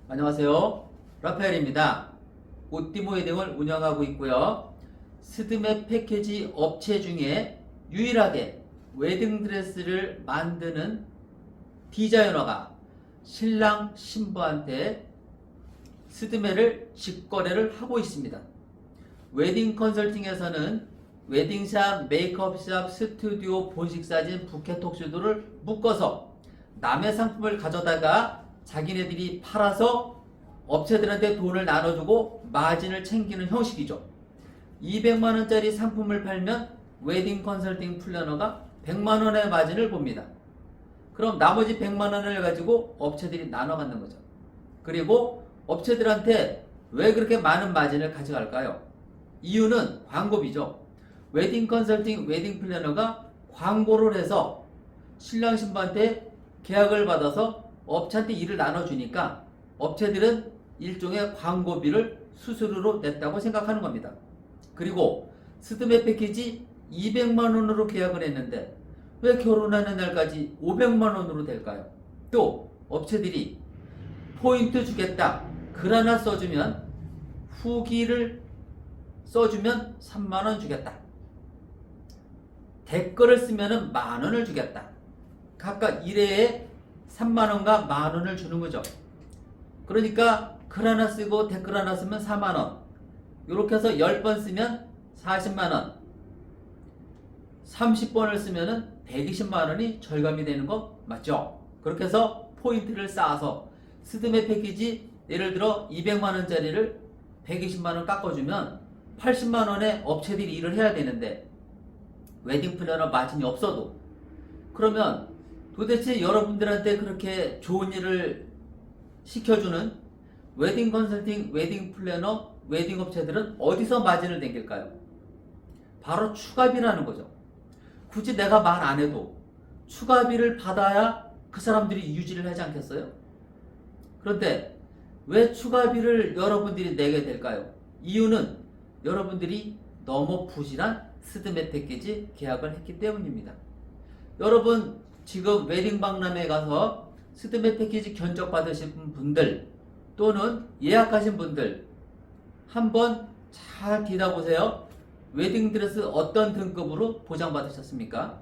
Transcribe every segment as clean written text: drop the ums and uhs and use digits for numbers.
안녕하세요. 라파엘입니다. 오띠모 웨딩을 운영하고 있고요. 스드메 패키지 업체 중에 유일하게 웨딩드레스를 만드는 디자이너가 신랑 신부한테 스드메를 직거래를 하고 있습니다. 웨딩 컨설팅에서는 웨딩샵, 메이크업샵, 스튜디오, 본식사진, 부케 톡쇼들을 묶어서 남의 상품을 가져다가 자기네들이 팔아서 업체들한테 돈을 나눠주고 마진을 챙기는 형식이죠. 200만원짜리 상품을 팔면 웨딩 컨설팅 플래너가 100만원의 마진을 봅니다. 그럼 나머지 100만원을 가지고 업체들이 나눠 갖는 거죠. 그리고 업체들한테 왜 그렇게 많은 마진을 가져갈까요? 이유는 광고비죠. 웨딩 컨설팅, 웨딩 플래너가 광고를 해서 신랑 신부한테 계약을 받아서 업체한테 일을 나눠주니까 업체들은 일종의 광고비를 수수료로 냈다고 생각하는 겁니다. 그리고 스드메 패키지 200만원으로 계약을 했는데 왜 결혼하는 날까지 500만원으로 될까요? 또 업체들이 포인트 주겠다, 글 하나 써주면 후기를 써주면 3만원 주겠다, 댓글을 쓰면 만원을 주겠다, 각각 1회에 3만원과 만원을 주는 거죠. 그러니까 글 하나 쓰고 댓글 하나 쓰면 4만원, 이렇게 해서 10번 쓰면 40만원, 30번을 쓰면 120만원이 절감이 되는 거 맞죠? 그렇게 해서 포인트를 쌓아서 스드메 패키지 예를 들어 200만원짜리를 120만원 깎아주면 80만원에 업체들이 일을 해야 되는데 웨딩 플래너 마진이 없어도, 그러면 도대체 여러분들한테 그렇게 좋은 일을 시켜주는 웨딩 컨설팅, 웨딩 플래너, 웨딩 업체들은 어디서 마진을 남길까요? 바로 추가비라는 거죠. 굳이 내가 말 안 해도 추가비를 받아야 그 사람들이 유지를 하지 않겠어요? 그런데 왜 추가비를 여러분들이 내게 될까요? 이유는 여러분들이 너무 부실한 스드메 패키지 계약을 했기 때문입니다. 여러분 지금 웨딩 박람회에 가서 스드메 패키지 견적 받으신 분들 또는 예약하신 분들 한번 잘 뒤다보세요. 웨딩 드레스 어떤 등급으로 보장받으셨습니까?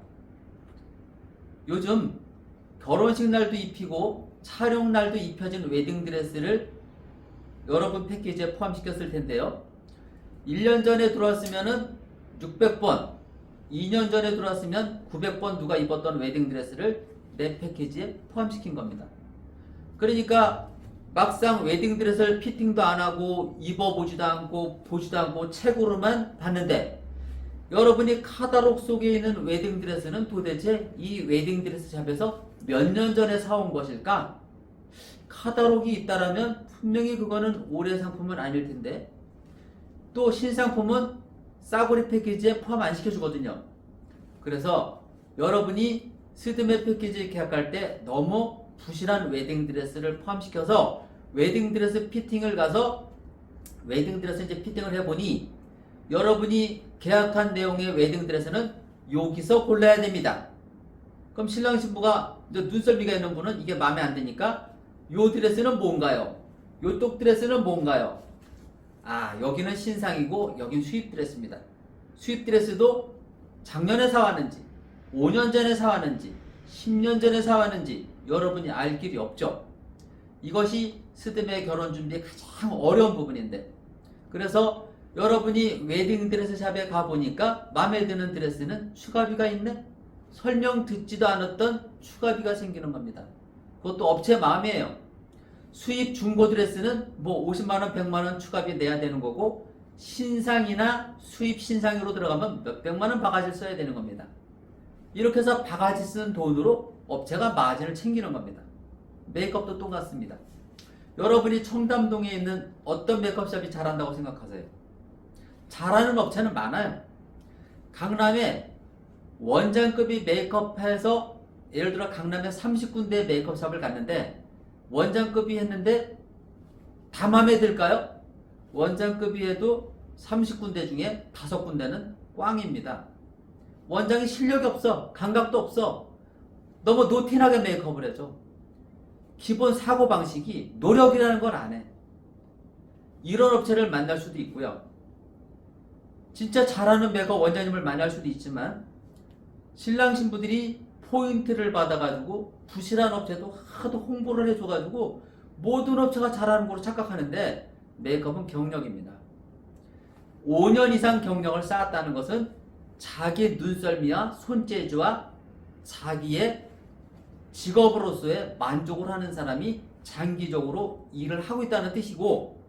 요즘 결혼식 날도 입히고 촬영 날도 입혀진 웨딩 드레스를 여러분 패키지에 포함시켰을 텐데요. 1년 전에 들어왔으면 600번, 2년 전에 들어왔으면 900번 누가 입었던 웨딩 드레스를 내 패키지에 포함시킨 겁니다. 그러니까 막상 웨딩 드레스를 피팅도 안 하고 입어보지도 않고 보지도 않고 책으로만 봤는데 여러분이 카탈로그 속에 있는 웨딩 드레스는 도대체 이 웨딩 드레스 샵에서 몇 년 전에 사온 것일까? 카탈로그가 있다라면 분명히 그거는 올해 상품은 아닐 텐데, 또 신상품은 싸구려 패키지에 포함 안 시켜주거든요. 그래서 여러분이 스드메 패키지 계약할 때 너무 부실한 웨딩 드레스를 포함시켜서 웨딩 드레스 피팅을 가서 웨딩 드레스 이제 피팅을 해보니 여러분이 계약한 내용의 웨딩 드레스는 여기서 골라야 됩니다. 그럼 신랑 신부가 눈썰미가 있는 분은 이게 마음에 안 드니까 요 드레스는 뭔가요? 요쪽 드레스는 뭔가요? 아, 여기는 신상이고 여긴 수입 드레스입니다. 수입 드레스도 작년에 사왔는지 5년 전에 사왔는지 10년 전에 사왔는지 여러분이 알 길이 없죠. 이것이 스드메 결혼 준비의 가장 어려운 부분인데, 그래서 여러분이 웨딩 드레스 샵에 가보니까 마음에 드는 드레스는 추가비가 있네? 설명 듣지도 않았던 추가비가 생기는 겁니다. 그것도 업체 마음이에요. 수입 중고 드레스는 뭐 50만원, 100만원 추가비 내야 되는 거고, 신상이나 수입 신상으로 들어가면 몇백만원 바가지를 써야 되는 겁니다. 이렇게 해서 바가지 쓴 돈으로 업체가 마진을 챙기는 겁니다. 메이크업도 똑같습니다. 여러분이 청담동에 있는 어떤 메이크업샵이 잘한다고 생각하세요? 잘하는 업체는 많아요. 강남에 원장급이 메이크업해서 예를 들어 강남에 30군데 메이크업샵을 갔는데 원장급이 했는데 다 마음에 들까요? 원장급이 해도 30군데 중에 5군데는 꽝입니다. 원장이 실력이 없어, 감각도 없어, 너무 노틴하게 메이크업을 해줘. 기본 사고방식이 노력이라는 걸 안 해. 이런 업체를 만날 수도 있고요. 진짜 잘하는 매거 원장님을 만날 수도 있지만 신랑 신부들이 포인트를 받아가지고 부실한 업체도 하도 홍보를 해줘가지고 모든 업체가 잘하는 걸로 착각하는데 메이크업은 경력입니다. 5년 이상 경력을 쌓았다는 것은 자기 눈썰미와 손재주와 자기의 직업으로서의 만족을 하는 사람이 장기적으로 일을 하고 있다는 뜻이고,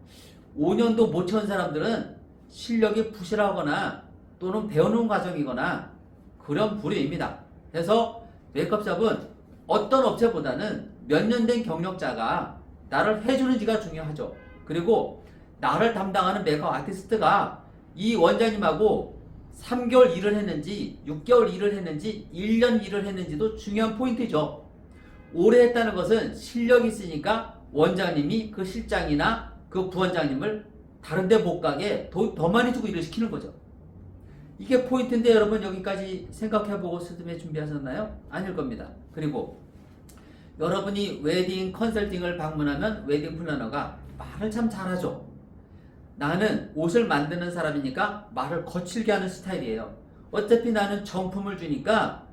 5년도 못 채운 사람들은 실력이 부실하거나 또는 배우는 과정이거나 그런 부류입니다. 그래서 메이크업샵은 어떤 업체보다는 몇 년 된 경력자가 나를 해주는지가 중요하죠. 그리고 나를 담당하는 메이크업 아티스트가 이 원장님하고 3개월 일을 했는지 6개월 일을 했는지 1년 일을 했는지도 중요한 포인트죠. 오래 했다는 것은 실력이 있으니까 원장님이 그 실장이나 그 부원장님을 다른 데 못 가게 더 많이 주고 일을 시키는 거죠. 이게 포인트인데 여러분 여기까지 생각해보고 스드메 준비하셨나요? 아닐 겁니다. 그리고 여러분이 웨딩 컨설팅을 방문하면 웨딩 플래너가 말을 참 잘하죠. 나는 옷을 만드는 사람이니까 말을 거칠게 하는 스타일이에요. 어차피 나는 정품을 주니까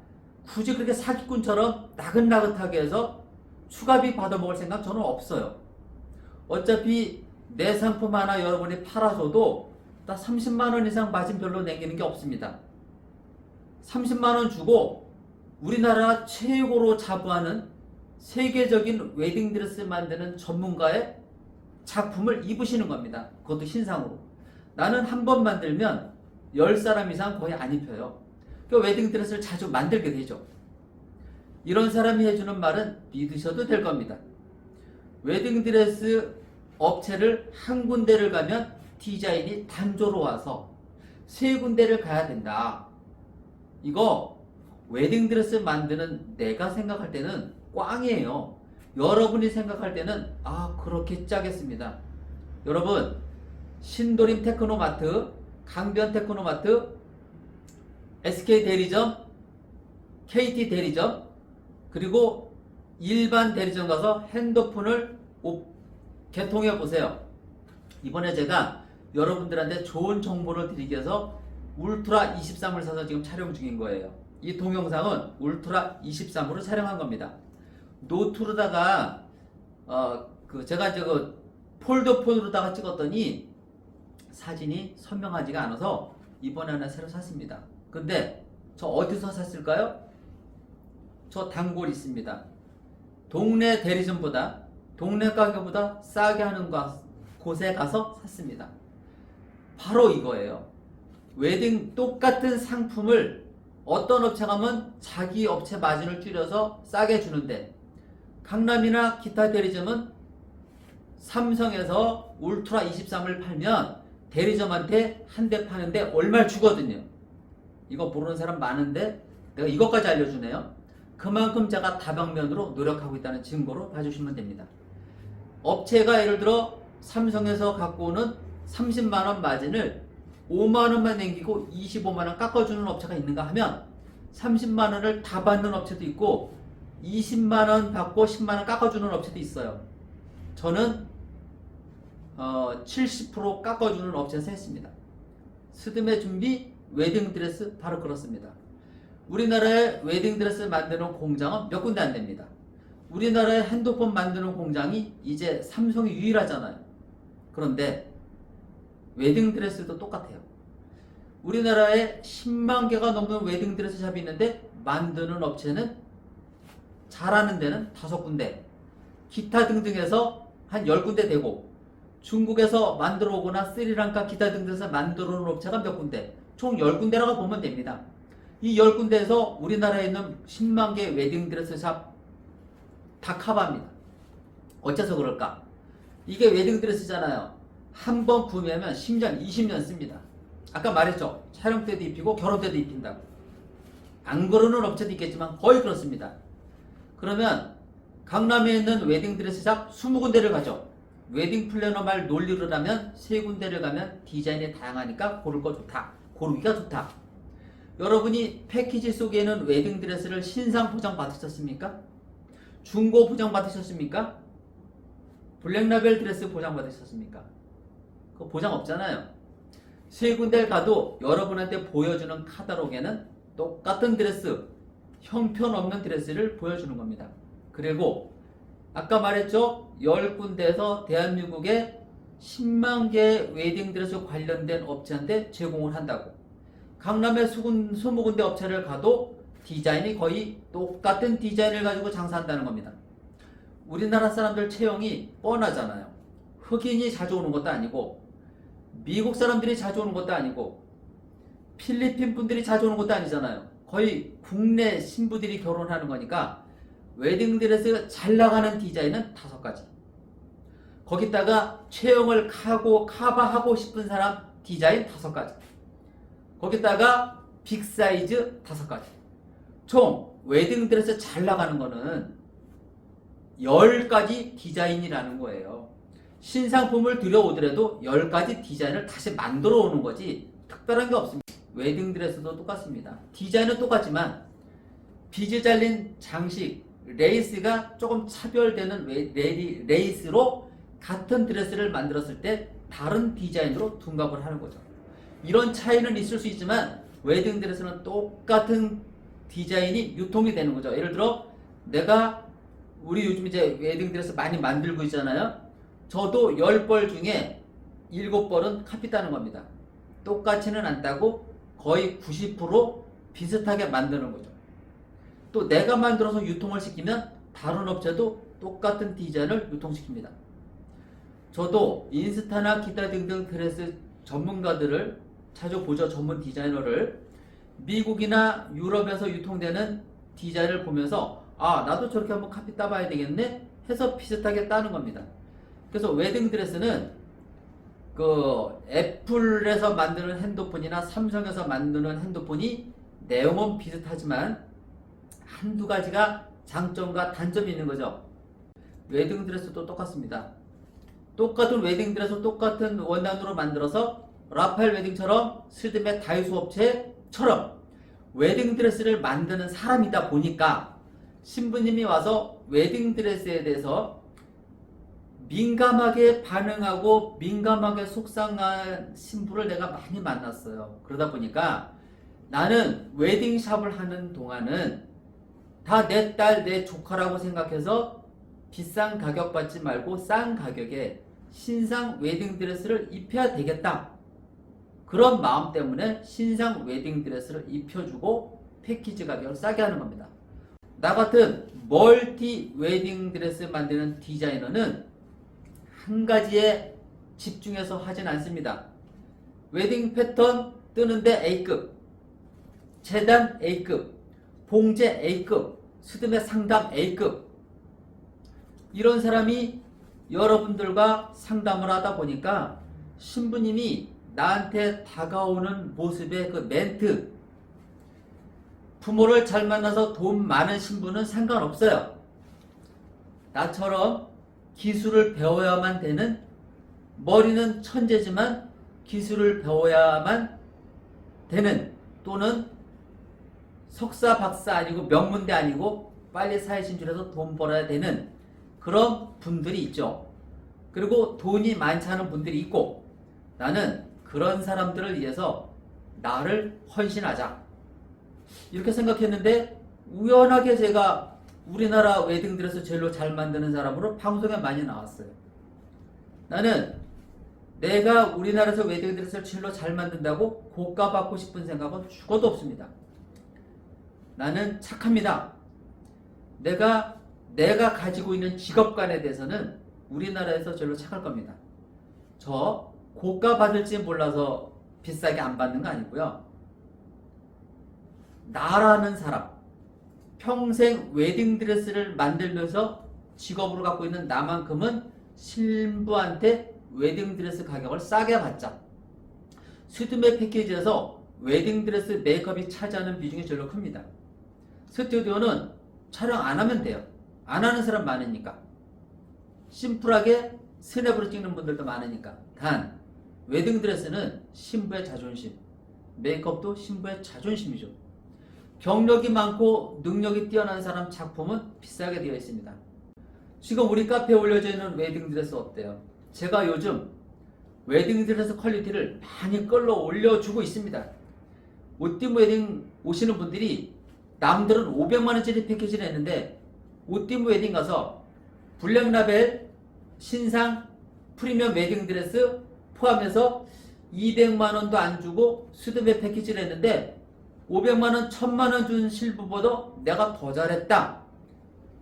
굳이 그렇게 사기꾼처럼 나긋나긋하게 해서 추가비 받아먹을 생각 저는 없어요. 어차피 내 상품 하나 여러분이 팔아줘도 나 30만원 이상 마진 별로 남기는 게 없습니다. 30만원 주고 우리나라 최고로 자부하는 세계적인 웨딩드레스 만드는 전문가의 작품을 입으시는 겁니다. 그것도 신상으로. 나는 한 번 만들면 10사람 이상 거의 안 입혀요. 그 웨딩드레스를 자주 만들게 되죠. 이런 사람이 해주는 말은 믿으셔도 될 겁니다. 웨딩드레스 업체를 한 군데를 가면 디자인이 단조로워서 세 군데를 가야 된다. 이거 웨딩드레스 만드는 내가 생각할 때는 꽝이에요. 여러분이 생각할 때는 그렇게 짜겠습니다. 여러분 신도림 테크노마트, 강변 테크노마트, SK 대리점, KT 대리점, 그리고 일반 대리점 가서 핸드폰을 개통해 보세요. 이번에 제가 여러분들한테 좋은 정보를 드리기 위해서 울트라 23을 사서 지금 촬영 중인 거예요. 이 동영상은 울트라 23으로 촬영한 겁니다. 노트로다가 제가 이제 그 폴더폰으로다가 찍었더니 사진이 선명하지가 않아서 이번에 하나 새로 샀습니다. 근데 저 어디서 샀을까요? 저 단골 있습니다. 동네 대리점보다 동네 가게보다 싸게 하는 곳에 가서 샀습니다. 바로 이거예요. 웨딩 똑같은 상품을 어떤 업체 가면 자기 업체 마진을 줄여서 싸게 주는데, 강남이나 기타 대리점은 삼성에서 울트라 23을 팔면 대리점한테 한 대 파는데 얼마를 주거든요. 이거 모르는 사람 많은데 내가 이것까지 알려주네요. 그만큼 제가 다방면으로 노력하고 있다는 증거로 봐주시면 됩니다. 업체가 예를 들어 삼성에서 갖고 오는 30만원 마진을 5만원만 남기고 25만원 깎아주는 업체가 있는가 하면 30만원을 다 받는 업체도 있고 20만원 받고 10만원 깎아주는 업체도 있어요. 저는 70% 깎아주는 업체에서 했습니다. 스드메 준비 웨딩드레스 바로 그렇습니다. 우리나라의 웨딩드레스 만드는 공장은 몇 군데 안 됩니다. 우리나라의 핸드폰 만드는 공장이 이제 삼성이 유일하잖아요. 그런데 웨딩드레스도 똑같아요. 우리나라에 10만 개가 넘는 웨딩드레스 샵이 있는데 만드는 업체는 잘하는 데는 5군데, 기타 등등해서 한 10군데 되고, 중국에서 만들어 오거나 스리랑카 기타 등등에서 만들어 온 업체가 몇 군데, 총 10군데라고 보면 됩니다. 이 10군데에서 우리나라에 있는 10만 개 웨딩드레스 샵 다 커버합니다. 어째서 그럴까? 이게 웨딩드레스잖아요. 한 번 구매하면 10년, 20년 씁니다. 아까 말했죠. 촬영 때도 입히고 결혼 때도 입힌다고. 안 그러는 업체도 있겠지만 거의 그렇습니다. 그러면 강남에 있는 웨딩드레스샵 20군데를 가죠. 웨딩 플래너 말 논리로라면 3군데를 가면 디자인이 다양하니까 고를 거 좋다. 고르기가 좋다. 여러분이 패키지 속에 있는 웨딩드레스를 신상 포장 받으셨습니까? 중고 보장 받으셨습니까? 블랙라벨 드레스 보장 받으셨습니까? 그거 보장 없잖아요. 세 군데를 가도 여러분한테 보여주는 카탈로그에는 똑같은 드레스, 형편없는 드레스를 보여주는 겁니다. 그리고 아까 말했죠? 10군데에서 대한민국에 10만 개의 웨딩드레스 관련된 업체한테 제공을 한다고. 강남의 20군데 업체를 가도 디자인이 거의 똑같은 디자인을 가지고 장사한다는 겁니다. 우리나라 사람들 체형이 뻔하잖아요. 흑인이 자주 오는 것도 아니고, 미국 사람들이 자주 오는 것도 아니고, 필리핀 분들이 자주 오는 것도 아니잖아요. 거의 국내 신부들이 결혼하는 거니까 웨딩드레스 잘 나가는 디자인은 5가지. 거기다가 체형을 커버하고 싶은 사람 디자인 5가지. 거기다가 빅사이즈 5가지. 총 웨딩드레스 잘 나가는 거는 10가지 디자인이라는 거예요. 신상품을 들여오더라도 10가지 디자인을 다시 만들어 오는 거지 특별한 게 없습니다. 웨딩드레스도 똑같습니다. 디자인은 똑같지만 비즈 잘린 장식, 레이스가 조금 차별되는 레이스로 같은 드레스를 만들었을 때 다른 디자인으로 둔갑을 하는 거죠. 이런 차이는 있을 수 있지만 웨딩드레스는 똑같은 디자인이 유통이 되는 거죠. 예를 들어 내가 우리 요즘 이제 웨딩드레스 많이 만들고 있잖아요. 저도 10벌 중에 7벌은 카피 따는 겁니다. 똑같이는 안 따고 거의 90% 비슷하게 만드는 거죠. 또 내가 만들어서 유통을 시키면 다른 업체도 똑같은 디자인을 유통시킵니다. 저도 인스타나 기타 등등 드레스 전문가들을 자주 보죠. 전문 디자이너를. 미국이나 유럽에서 유통되는 디자인을 보면서 아, 나도 저렇게 한번 카피 따봐야 되겠네 해서 비슷하게 따는 겁니다. 그래서 웨딩드레스는 그 애플에서 만드는 핸드폰이나 삼성에서 만드는 핸드폰이 내용은 비슷하지만 한두 가지가 장점과 단점이 있는 거죠. 웨딩드레스도 똑같습니다. 똑같은 웨딩드레스 똑같은 원단으로 만들어서 라파엘 웨딩처럼 스드메 다이소 업체처럼 웨딩드레스를 만드는 사람이다 보니까 신부님이 와서 웨딩드레스에 대해서 민감하게 반응하고 민감하게 속상한 신부를 내가 많이 만났어요. 그러다 보니까 나는 웨딩샵을 하는 동안은 다 내 딸, 내 조카라고 생각해서 비싼 가격 받지 말고 싼 가격에 신상 웨딩드레스를 입혀야 되겠다. 그런 마음 때문에 신상 웨딩드레스를 입혀주고 패키지 가격을 싸게 하는 겁니다. 나 같은 멀티 웨딩드레스 만드는 디자이너는 한 가지에 집중해서 하진 않습니다. 웨딩 패턴 뜨는데 A급, 재단 A급, 봉제 A급, 스드메 상담 A급. 이런 사람이 여러분들과 상담을 하다 보니까 신부님이 나한테 다가오는 모습의 그 멘트, 부모를 잘 만나서 돈 많은 신부는 상관없어요. 나처럼 기술을 배워야만 되는, 머리는 천재지만 기술을 배워야만 되는, 또는 석사 박사 아니고 명문대 아니고 빨리 사회 진출해서 돈 벌어야 되는 그런 분들이 있죠. 그리고 돈이 많지 않은 분들이 있고, 나는 그런 사람들을 위해서 나를 헌신하자 이렇게 생각했는데 우연하게 제가 우리나라 웨딩드레스 제일로 잘 만드는 사람으로 방송에 많이 나왔어요. 나는 내가 우리나라에서 웨딩드레스를 제일로 잘 만든다고 고가받고 싶은 생각은 죽어도 없습니다. 나는 착합니다. 내가 가지고 있는 직업관에 대해서는 우리나라에서 제일로 착할 겁니다. 저 고가 받을지 몰라서 비싸게 안 받는 거 아니고요. 나라는 사람, 평생 웨딩드레스를 만들면서 직업으로 갖고 있는 나만큼은 신부한테 웨딩드레스 가격을 싸게 받자. 스튜디오 패키지에서 웨딩드레스 메이크업이 차지하는 비중이 제일 큽니다. 스튜디오는 촬영 안 하면 돼요. 안 하는 사람 많으니까. 심플하게 스냅으로 찍는 분들도 많으니까. 단 웨딩드레스는 신부의 자존심, 메이크업도 신부의 자존심이죠. 경력이 많고 능력이 뛰어난 사람 작품은 비싸게 되어 있습니다. 지금 우리 카페에 올려져 있는 웨딩드레스 어때요? 제가 요즘 웨딩드레스 퀄리티를 많이 끌어올려주고 있습니다. 옷띠 웨딩 오시는 분들이 남들은 500만원짜리 패키지를 했는데 옷띠 웨딩 가서 블랙라벨 신상 프리미엄 웨딩드레스 포함해서 200만원도 안 주고 스드메 패키지를 했는데 500만원, 1000만원 준 신부보다 내가 더 잘했다.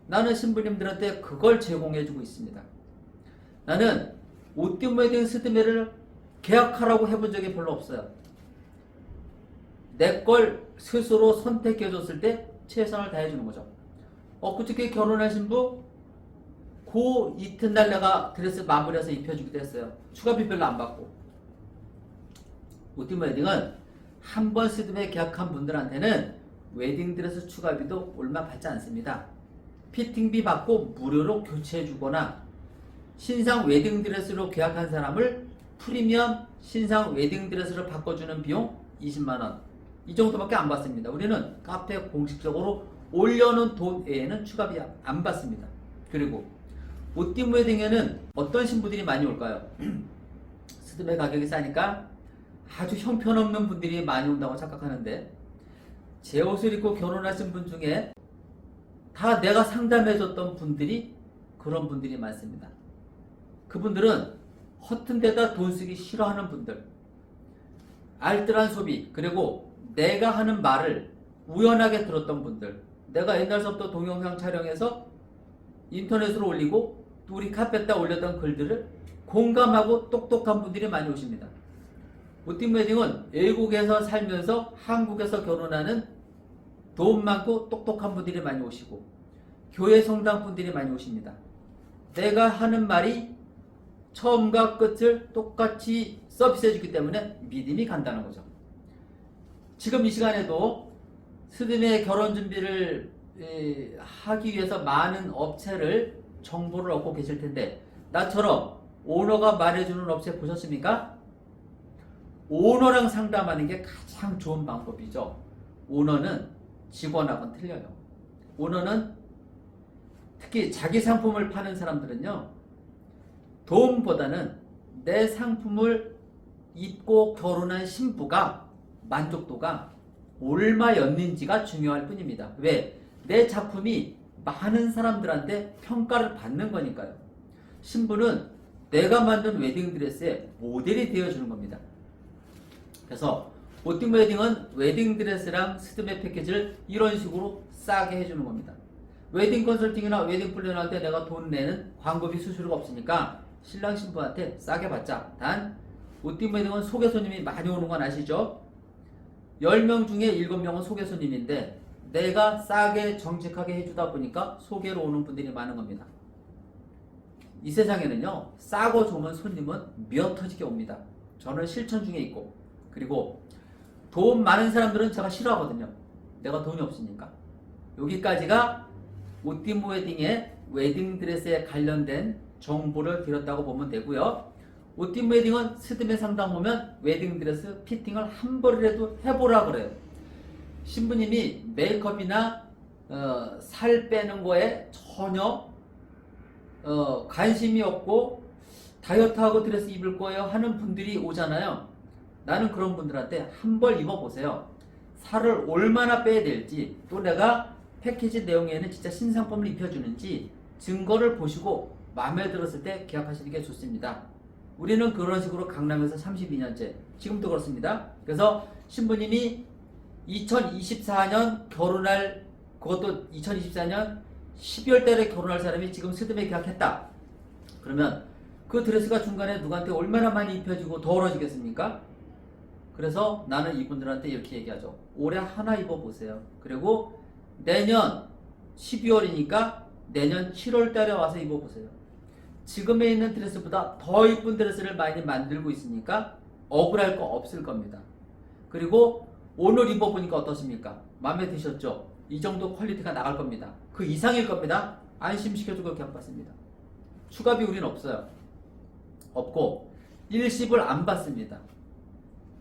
나는 신부님들한테 그걸 제공해주고 있습니다. 나는 옷띠 웨딩 스드메를 계약하라고 해본 적이 별로 없어요. 내 걸 스스로 선택해줬을 때 최선을 다해주는 거죠. 그저께 결혼한 신부 그 이튿날 내가 드레스 마무리해서 입혀주기도 했어요. 추가비 별로 안 받고. 옷띠 웨딩은 한 번 스드메 계약한 분들한테는 웨딩드레스 추가비도 얼마 받지 않습니다. 피팅비 받고 무료로 교체해주거나 신상 웨딩드레스로 계약한 사람을 프리미엄 신상 웨딩드레스로 바꿔주는 비용 20만원 이 정도밖에 안 받습니다. 우리는 카페 공식적으로 올려놓은 돈 외에는 추가비 안 받습니다. 그리고 옷띠 웨딩에는 어떤 신부들이 많이 올까요? 스드메 가격이 싸니까 아주 형편없는 분들이 많이 온다고 착각하는데 제 옷을 입고 결혼하신 분 중에 다 내가 상담해줬던 분들이 그런 분들이 많습니다. 그분들은 허튼 데다 돈 쓰기 싫어하는 분들, 알뜰한 소비, 그리고 내가 하는 말을 우연하게 들었던 분들, 내가 옛날서부터 동영상 촬영해서 인터넷으로 올리고 또 우리 카페에다 올렸던 글들을 공감하고 똑똑한 분들이 많이 오십니다. 옷띠 웨딩은 외국에서 살면서 한국에서 결혼하는 돈 많고 똑똑한 분들이 많이 오시고 교회 성당 분들이 많이 오십니다. 내가 하는 말이 처음과 끝을 똑같이 서비스해 주기 때문에 믿음이 간다는 거죠. 지금 이 시간에도 스드메 결혼 준비를 하기 위해서 많은 업체를 정보를 얻고 계실 텐데 나처럼 오너가 말해주는 업체 보셨습니까? 오너랑 상담하는 게 가장 좋은 방법이죠. 오너는 직원하고는 틀려요. 오너는 특히 자기 상품을 파는 사람들은요, 돈보다는 내 상품을 입고 결혼한 신부가 만족도가 얼마였는지가 중요할 뿐입니다. 왜? 내 작품이 많은 사람들한테 평가를 받는 거니까요. 신부는 내가 만든 웨딩드레스의 모델이 되어주는 겁니다. 그래서 옷띠 웨딩은 웨딩드레스랑 스드메 패키지를 이런 식으로 싸게 해주는 겁니다. 웨딩 컨설팅이나 웨딩 플래너할 때 내가 돈 내는 광고비 수수료가 없으니까 신랑 신부한테 싸게 받자. 단 옷띠 웨딩은 소개 손님이 많이 오는 건 아시죠? 10명 중에 7명은 소개 손님인데 내가 싸게 정직하게 해주다 보니까 소개로 오는 분들이 많은 겁니다. 이 세상에는요, 싸고 좋은 손님은 미어 터지게 옵니다. 저는 실천 중에 있고, 그리고 돈 많은 사람들은 제가 싫어하거든요. 내가 돈이 없으니까. 여기까지가 옷띠 웨딩의 웨딩드레스에 관련된 정보를 드렸다고 보면 되고요. 옷띠 웨딩은 스드메 상담 오면 웨딩드레스 피팅을 한 번이라도 해보라 그래요. 신부님이 메이크업이나 살 빼는 거에 전혀 관심이 없고 다이어트하고 드레스 입을 거예요 하는 분들이 오잖아요. 나는 그런 분들한테 한 벌 입어보세요. 살을 얼마나 빼야 될지, 또 내가 패키지 내용에는 진짜 신상품을 입혀주는지 증거를 보시고 마음에 들었을 때 계약하시는 게 좋습니다. 우리는 그런 식으로 강남에서 32년째, 지금도 그렇습니다. 그래서 신부님이 2024년 결혼할, 그것도 2024년 12월 달에 결혼할 사람이 지금 스드메 계약했다. 그러면 그 드레스가 중간에 누구한테 얼마나 많이 입혀지고 더러워지겠습니까? 그래서 나는 이분들한테 이렇게 얘기하죠. 올해 하나 입어보세요. 그리고 내년 12월이니까 내년 7월 달에 와서 입어보세요. 지금에 있는 드레스보다 더 이쁜 드레스를 많이 만들고 있으니까 억울할 거 없을 겁니다. 그리고 오늘 입어보니까 어떻습니까? 마음에 드셨죠? 이 정도 퀄리티가 나갈 겁니다. 그 이상일 겁니다. 안심시켜주고 계약받습니다. 추가비 우리는 없어요. 없고 일시불 안 받습니다.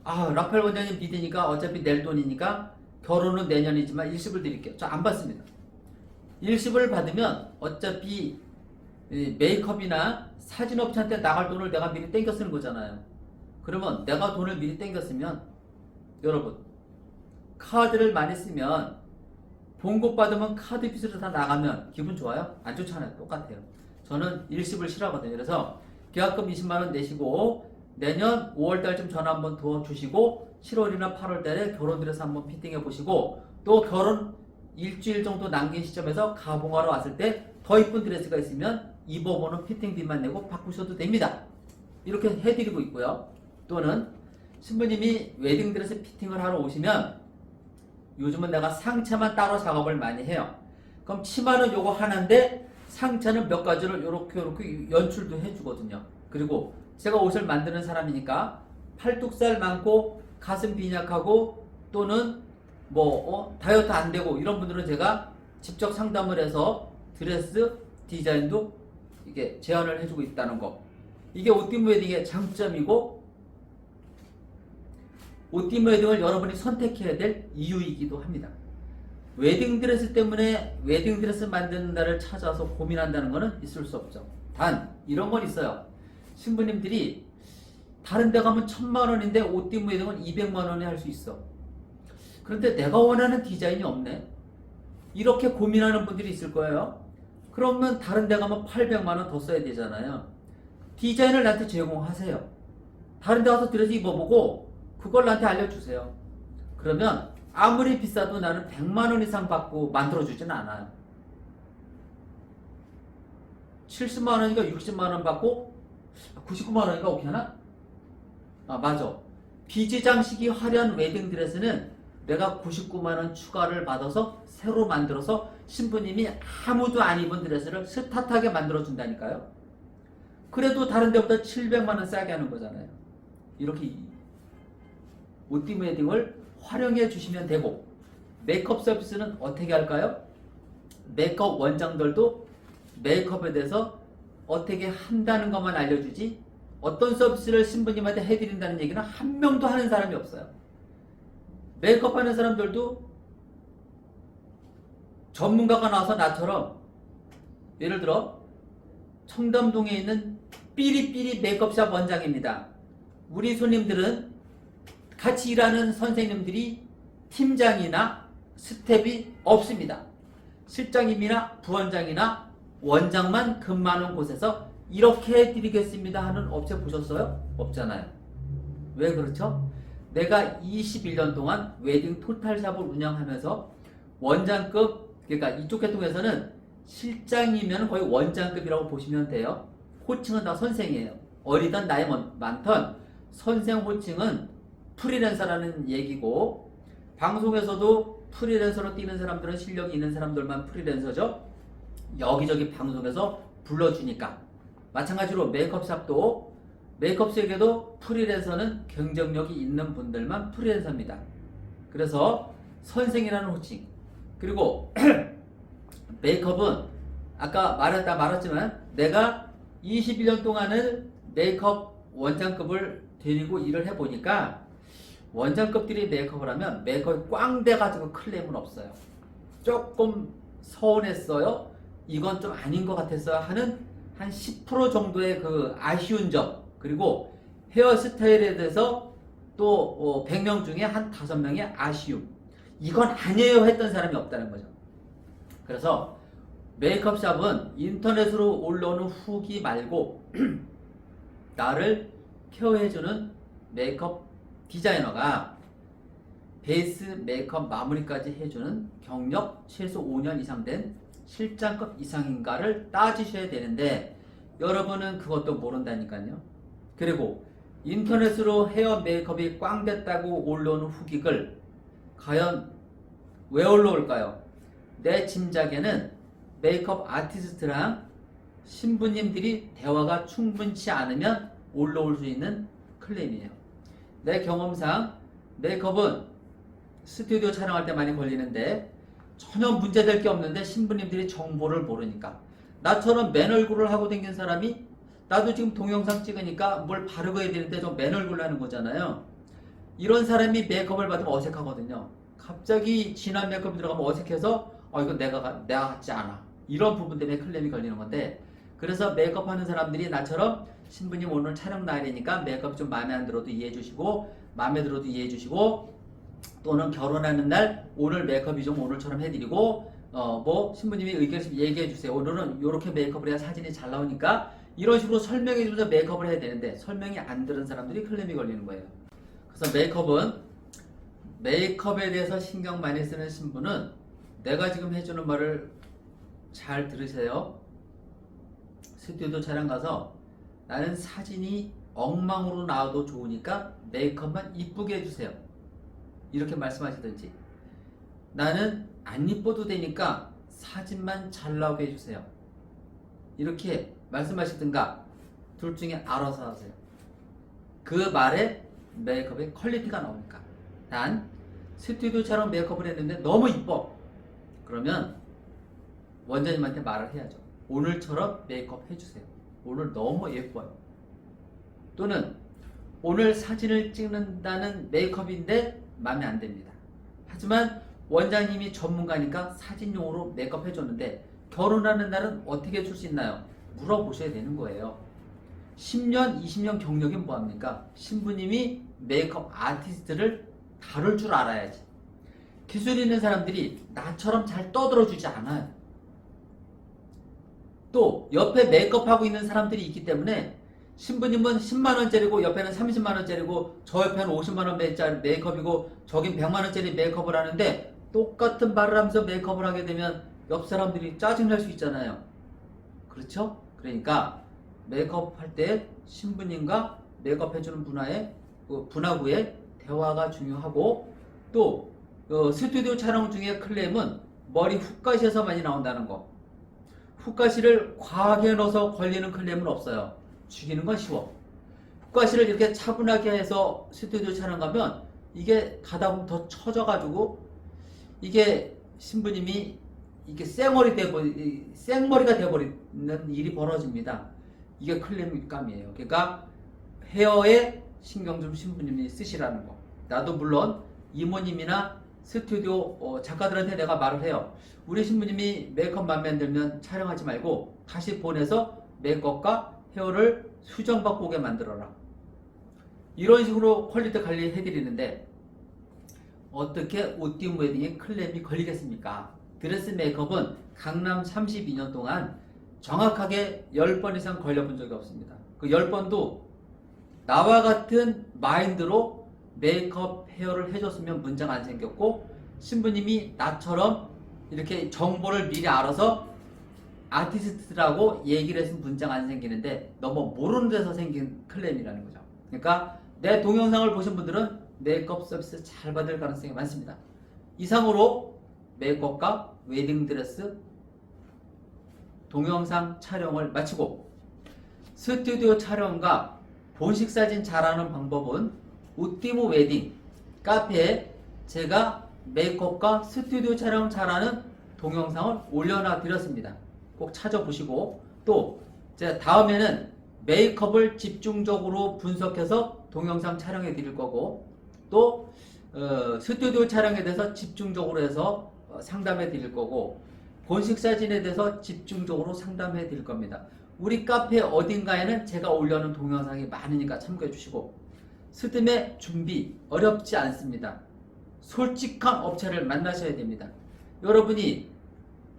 라펠 원장님 믿으니까 어차피 낼 돈이니까 결혼은 내년이지만 일시불 드릴게요. 저 안 받습니다. 일시불 받으면 어차피 메이크업이나 사진업체한테 나갈 돈을 내가 미리 땡겨 쓰는 거잖아요. 그러면 내가 돈을 미리 땡겨 쓰면 여러분 카드를 많이 쓰면 봉급 받으면 카드 빚으로 다 나가면 기분 좋아요? 안 좋잖아요. 똑같아요. 저는 일시불 싫어하거든요. 그래서 계약금 20만원 내시고 내년 5월달쯤 전화 한번 도와주시고 7월이나 8월달에 결혼드려서 한번 피팅해 보시고 또 결혼 일주일 정도 남긴 시점에서 가봉하러 왔을 때 더 이쁜 드레스가 있으면 입어보는 피팅비만 내고 바꾸셔도 됩니다. 이렇게 해드리고 있고요. 또는 신부님이 웨딩드레스 피팅을 하러 오시면 요즘은 내가 상체만 따로 작업을 많이 해요. 그럼 치마는 요거 하나인데 상체는 몇 가지를 요렇게 연출도 해주거든요. 그리고 제가 옷을 만드는 사람이니까 팔뚝살 많고 가슴 빈약하고 또는 다이어트 안 되고 이런 분들은 제가 직접 상담을 해서 드레스 디자인도 이게 제안을 해주고 있다는 거. 이게 옷띠무 웨딩의 장점이고 옷띠무 웨딩을 여러분이 선택해야 될 이유이기도 합니다. 웨딩드레스 때문에 웨딩드레스 만드는 날을 찾아서 고민한다는 것은 있을 수 없죠. 단 이런 건 있어요. 신부님들이 다른 데 가면 1000만원인데 옷띠무 웨딩은 200만원에 할 수 있어. 그런데 내가 원하는 디자인이 없네. 이렇게 고민하는 분들이 있을 거예요. 그러면 다른 데 가면 800만원 더 써야 되잖아요. 디자인을 나한테 제공하세요. 다른 데 가서 드레스 입어보고 그걸 나한테 알려주세요. 그러면 아무리 비싸도 나는 100만원 이상 받고 만들어주진 않아요. 70만원이니까 60만원 받고 99만원이니까 오케이 하나? 아 맞아. 비지장식이 화려한 웨딩드레스는 내가 99만원 추가를 받아서 새로 만들어서 신부님이 아무도 안 입은 드레스를 스타트하게 만들어준다니까요. 그래도 다른 데보다 700만원 싸게 하는 거잖아요. 이렇게 옷띠무 웨딩을 활용해 주시면 되고, 메이크업 서비스는 어떻게 할까요? 메이크업 원장들도 메이크업에 대해서 어떻게 한다는 것만 알려주지 어떤 서비스를 신부님한테 해드린다는 얘기는 한 명도 하는 사람이 없어요. 메이크업 하는 사람들도 전문가가 나와서 나처럼 예를 들어 청담동에 있는 삐리삐리 메이크업샵 원장입니다. 우리 손님들은 같이 일하는 선생님들이 팀장이나 스텝이 없습니다. 실장님이나 부원장이나 원장만 근무하는 곳에서 이렇게 해드리겠습니다 하는 업체 보셨어요? 없잖아요. 왜 그렇죠? 내가 21년 동안 웨딩 토탈샵을 운영하면서 원장급, 그러니까 이쪽 계통에서는 실장이면 거의 원장급이라고 보시면 돼요. 호칭은 다 선생이에요. 어리던 나이 많던 선생 호칭은 프리랜서라는 얘기고, 방송에서도 프리랜서로 뛰는 사람들은 실력이 있는 사람들만 프리랜서죠. 여기저기 방송에서 불러주니까. 마찬가지로 메이크업샵도 메이크업색에도 프리랜서는 경쟁력이 있는 분들만 프리랜서입니다. 그래서 선생이라는 호칭. 그리고 메이크업은 아까 말했지만 내가 21년 동안을 메이크업 원장급을 데리고 일을 해보니까 원장급들이 메이크업을 하면 메이크업이 꽝 돼가지고 클레임은 없어요. 조금 서운했어요. 이건 좀 아닌 것 같았어요 하는 한 10% 정도의 그 아쉬운 점, 그리고 헤어스타일에 대해서 또 100명 중에 한 5명의 아쉬움, 이건 아니에요 했던 사람이 없다는 거죠. 그래서 메이크업샵은 인터넷으로 올라오는 후기 말고 나를 케어해주는 메이크업 디자이너가 베이스 메이크업 마무리까지 해주는 경력 최소 5년 이상 된 실장급 이상인가를 따지셔야 되는데 여러분은 그것도 모른다니까요. 그리고 인터넷으로 헤어 메이크업이 꽝 됐다고 올라오는 후기글 과연 왜 올라올까요? 내 짐작에는 메이크업 아티스트랑 신부님들이 대화가 충분치 않으면 올라올 수 있는 클레임이에요. 내 경험상 메이크업은 스튜디오 촬영할 때 많이 걸리는데 전혀 문제될 게 없는데 신부님들이 정보를 모르니까, 나처럼 맨 얼굴을 하고 다니는 사람이 나도 지금 동영상 찍으니까 뭘 바르고 해야 되는데 좀 맨 얼굴로 하는 거잖아요. 이런 사람이 메이크업을 받으면 어색하거든요. 갑자기 진한 메이크업이 들어가면 어색해서 이거 내가 같지 않아. 이런 부분 때문에 클램이 걸리는 건데, 그래서 메이크업 하는 사람들이 나처럼 신부님 오늘 촬영 날이니까 메이크업 좀 마음에 안 들어도 이해해 주시고, 마음에 들어도 이해해 주시고, 또는 결혼하는 날 오늘 메이크업이 좀 오늘처럼 해드리고, 뭐 신부님이 의견 얘기해 주세요. 오늘은 이렇게 메이크업을 해야 사진이 잘 나오니까, 이런 식으로 설명해 주면서 메이크업을 해야 되는데 설명이 안 들은 사람들이 클램이 걸리는 거예요. 그래서 메이크업에 대해서 신경 많이 쓰는 신부는 내가 지금 해주는 말을 잘 들으세요. 스튜디오 촬영 가서 나는 사진이 엉망으로 나와도 좋으니까 메이크업만 이쁘게 해주세요. 이렇게 말씀하시든지, 나는 안 이뻐도 되니까 사진만 잘 나오게 해주세요. 이렇게 말씀하시든가, 둘 중에 알아서 하세요. 그 말에 메이크업의 퀄리티가 나오니까. 단 스튜디오처럼 메이크업을 했는데 너무 이뻐, 그러면 원장님한테 말을 해야죠. 오늘처럼 메이크업 해주세요. 오늘 너무 예뻐요. 또는 오늘 사진을 찍는다는 메이크업인데 마음에 안 듭니다. 하지만 원장님이 전문가니까 사진용으로 메이크업 해줬는데 결혼하는 날은 어떻게 해줄 수 있나요? 물어보셔야 되는 거예요. 10년, 20년 경력이 뭐합니까? 신부님이 메이크업 아티스트를 다룰 줄 알아야지. 기술 있는 사람들이 나처럼 잘 떠들어주지 않아요. 또 옆에 메이크업하고 있는 사람들이 있기 때문에 신부님은 10만원짜리고 옆에는 30만원짜리고 저 옆에는 50만원 메이크업이고 저긴 100만원짜리 메이크업을 하는데 똑같은 말을 하면서 메이크업을 하게 되면 옆 사람들이 짜증날 수 있잖아요. 그렇죠? 그러니까 메이크업 할 때 신부님과 메이크업 해주는 분하고의 대화가 중요하고, 또 스튜디오 촬영 중에 클램은 머리 훅가시에서 많이 나온다는 거. 훅가시를 과하게 넣어서 걸리는 클램은 없어요. 죽이는 건 쉬워. 훅가시를 이렇게 차분하게 해서 스튜디오 촬영 가면 이게 가다 보면 더 처져가지고 이게 신부님이 이게 생머리가 돼버리는 일이 벌어집니다. 이게 클램감이에요. 그러니까 헤어에 신경 좀 신부님이 쓰시라는 거. 나도 물론 이모님이나 스튜디오 작가들한테 내가 말을 해요. 우리 신부님이 메이크업 마음에 안 들면 촬영하지 말고 다시 보내서 메이크업과 헤어를 수정받고 오게 만들어라. 이런 식으로 퀄리티 관리 해드리는데 어떻게 옷띠움 웨딩에 클램이 걸리겠습니까? 드레스 메이크업은 강남 32년 동안 정확하게 10번 이상 걸려본 적이 없습니다. 그 10번도 나와 같은 마인드로 메이크업 헤어를 해줬으면 문제가 안 생겼고, 신부님이 나처럼 이렇게 정보를 미리 알아서 아티스트라고 얘기를 했으면 문제가 안 생기는데 너무 모르는 데서 생긴 클램이라는 거죠. 그러니까 내 동영상을 보신 분들은 메이크업 서비스 잘 받을 가능성이 많습니다. 이상으로 메이크업과 웨딩드레스 동영상 촬영을 마치고, 스튜디오 촬영과 본식 사진 잘하는 방법은 우띠무 웨딩 카페에 제가 메이크업과 스튜디오 촬영 잘하는 동영상을 올려놔 드렸습니다. 꼭 찾아보시고, 또 제가 다음에는 메이크업을 집중적으로 분석해서 동영상 촬영해 드릴 거고, 또 스튜디오 촬영에 대해서 집중적으로 해서 상담해 드릴 거고, 본식 사진에 대해서 집중적으로 상담해 드릴 겁니다. 우리 카페 어딘가에는 제가 올려놓은 동영상이 많으니까 참고해 주시고, 스드메 준비 어렵지 않습니다. 솔직한 업체를 만나셔야 됩니다. 여러분이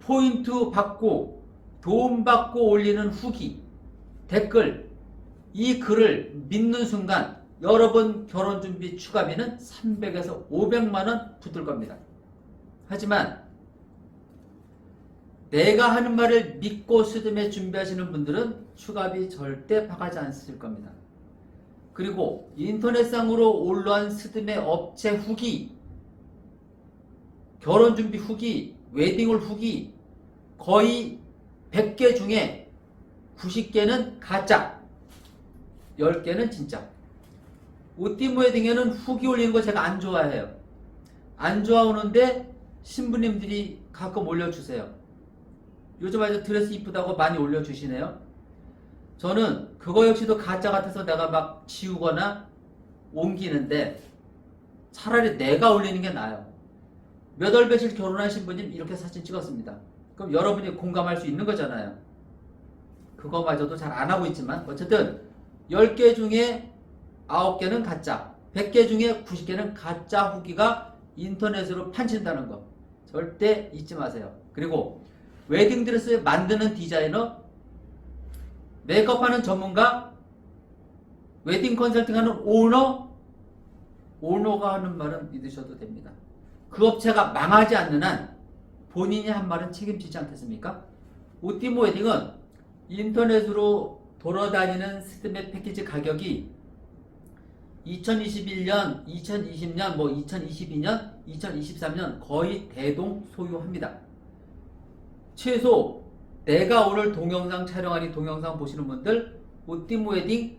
포인트 받고 도움 받고 올리는 후기, 댓글, 이 글을 믿는 순간 여러분 결혼준비 추가비는 300에서 500만원 붙을 겁니다. 하지만 내가 하는 말을 믿고 스드메 준비하시는 분들은 추가비 절대 파가지 않으실 겁니다. 그리고 인터넷상으로 올라온 스드메 업체 후기, 결혼준비 후기, 웨딩홀 후기 거의 100개 중에 90개는 가짜, 10개는 진짜. 우띠무 웨딩에는 후기 올리는 거 제가 안 좋아해요. 안 좋아하는데 신부님들이 가끔 올려주세요. 요즘 아주 드레스 이쁘다고 많이 올려주시네요. 저는 그거 역시도 가짜 같아서 내가 막 지우거나 옮기는데 차라리 내가 올리는 게 나아요. 몇 월 며칠 결혼한 신부님 이렇게 사진 찍었습니다. 그럼 여러분이 공감할 수 있는 거잖아요. 그거마저도 잘 안 하고 있지만 어쨌든 10개 중에 9개는 가짜, 100개 중에 90개는 가짜 후기가 인터넷으로 판친다는 거 절대 잊지 마세요. 그리고 웨딩드레스 만드는 디자이너, 메이크업하는 전문가, 웨딩 컨설팅하는 오너가 하는 말은 믿으셔도 됩니다. 그 업체가 망하지 않는 한 본인이 한 말은 책임지지 않겠습니까? 오띠모 웨딩은 인터넷으로 돌아다니는 스드메 패키지 가격이 2021년, 2020년, 2022년, 2023년 거의 대동소요합니다. 최소 내가 오늘 동영상 촬영하니 동영상 보시는 분들 오띠모 웨딩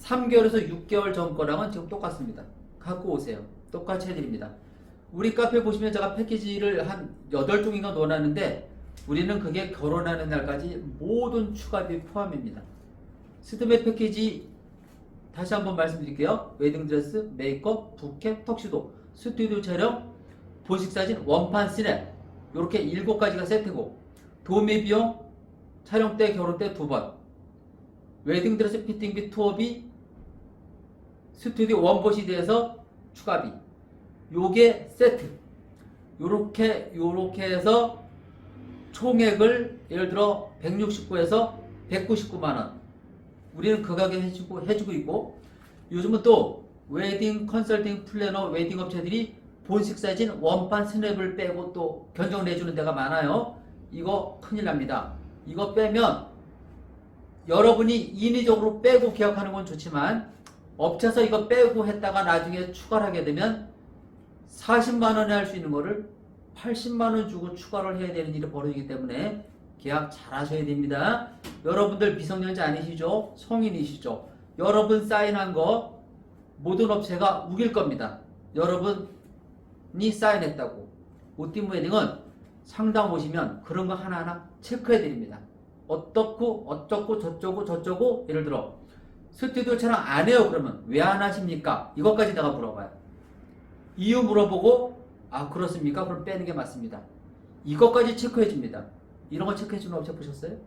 3개월에서 6개월 전 거랑은 지금 똑같습니다. 갖고 오세요. 똑같이 해드립니다. 우리 카페 보시면 제가 패키지를 한 8종인가 넣어놨는데 우리는 그게 결혼하는 날까지 모든 추가비 포함입니다. 스드메 패키지 다시 한번 말씀드릴게요. 웨딩드레스, 메이크업, 부케, 턱시도, 스튜디오 촬영, 본식사진, 원판 스냅 이렇게 7가지가 세트고 도우미 비용, 촬영 때, 결혼 때 2번, 웨딩드레스 피팅비, 투어비, 스튜디오 원봇이 대해서 추가비 요게 세트 요렇게 해서 총액을 예를 들어 169에서 199만원 우리는 그 가격에 해주고 있고 요즘은 또 웨딩 컨설팅 플래너 웨딩 업체들이 본식 사진 원판 스냅을 빼고 또 견적 내주는 데가 많아요. 이거 큰일 납니다. 이거 빼면 여러분이 인위적으로 빼고 계약하는 건 좋지만 업체에서 이거 빼고 했다가 나중에 추가를 하게 되면 40만원에 할 수 있는 거를 80만원 주고 추가를 해야 되는 일이 벌어지기 때문에 계약 잘 하셔야 됩니다. 여러분들 미성년자 아니시죠? 성인이시죠? 여러분 사인한 거 모든 업체가 우길 겁니다. 여러분이 사인했다고. 오띠모 웨딩은 상담 오시면 그런 거 하나하나 체크해 드립니다. 어쩌고 저쩌고 예를 들어 스튜디오 촬영 안 해요 그러면 왜 안 하십니까? 이것까지 내가 물어봐요. 이유 물어보고 아 그렇습니까? 그럼 빼는 게 맞습니다. 이것까지 체크해 줍니다. 이런 거 체크해 주는 업체 보셨어요?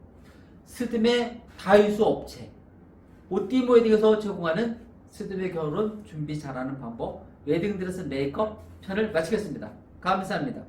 스드메 다이소 업체 오띠모 웨딩에서 제공하는 스드메 결혼 준비 잘하는 방법 웨딩드레스 메이크업 편을 마치겠습니다. 감사합니다.